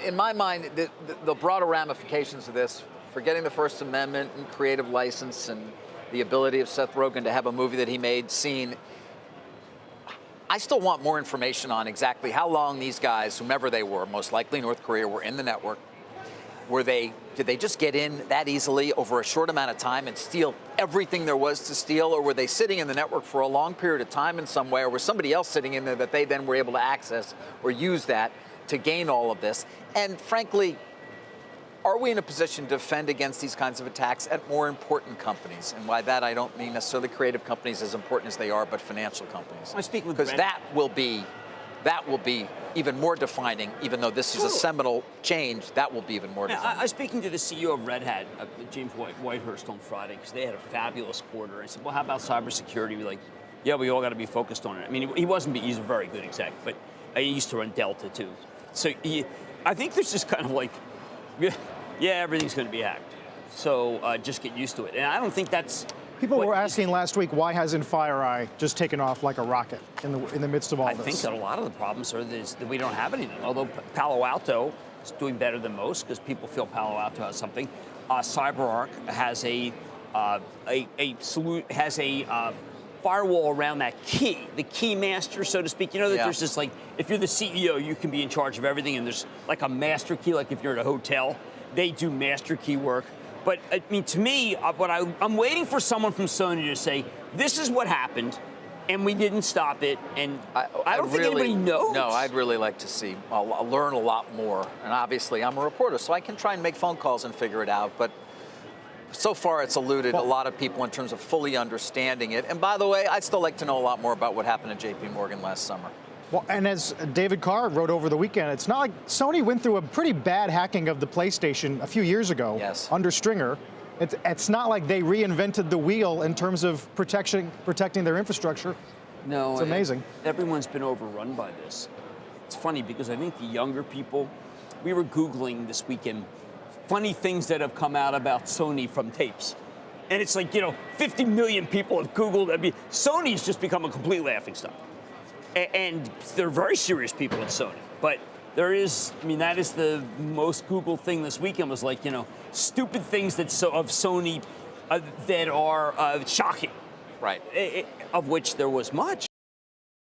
in my mind, the broader ramifications of this, forgetting the First Amendment and creative license and the ability of Seth Rogen to have a movie that he made seen, I still want more information on exactly how long these guys, whomever they were, most likely North Korea, were in the network. Did they just get in that easily over a short amount of time and steal everything there was to steal, or were they sitting in the network for a long period of time in some way, or was somebody else sitting in there that they then were able to access or use that to gain all of this? And frankly, are we in a position to defend against these kinds of attacks at more important companies? And by that, I don't mean necessarily creative companies as important as they are, but financial companies. I speak with because that will be even more defining. Even though this is a seminal change, that will be even more defining. I was speaking to the CEO of Red Hat, James Whitehurst, on Friday, because they had a fabulous quarter. I said, well, how about cybersecurity? We're like, yeah, we all got to be focused on it. I mean, he's a very good exec, but he used to run Delta too. So I think there's just kind of like, yeah, everything's going to be hacked. So just get used to it. And I don't think that's... People were asking last week, why hasn't FireEye just taken off like a rocket in the midst of all this? I think that a lot of the problems are that we don't have anything. Although Palo Alto is doing better than most because people feel Palo Alto has something. CyberArk has a firewall around that key, the key master, so to speak. You know that there's this, like, if you're the CEO, you can be in charge of everything, and there's like a master key, like if you're at a hotel, they do master key work. But I mean, to me, I'm waiting for someone from Sony to say, this is what happened, and we didn't stop it, and I don't think anybody knows. No, I'd really like to see. I'll learn a lot more, and obviously I'm a reporter, so I can try and make phone calls and figure it out, but so far it's eluded a lot of people in terms of fully understanding it. And by the way, I'd still like to know a lot more about what happened at JP Morgan last summer. Well, and as David Carr wrote over the weekend, it's not like Sony went through a pretty bad hacking of the PlayStation a few years ago under Stringer. It's not like they reinvented the wheel in terms of protecting their infrastructure. No, it's amazing. Everyone's been overrun by this. It's funny because I think the younger people, we were Googling this weekend funny things that have come out about Sony from tapes. And it's like, 50 million people have Googled. I mean, Sony's just become a complete laughingstock. And they're very serious people at Sony. But that is the most Googled thing this weekend was like, stupid things of Sony that are shocking. Right. Of which there was much.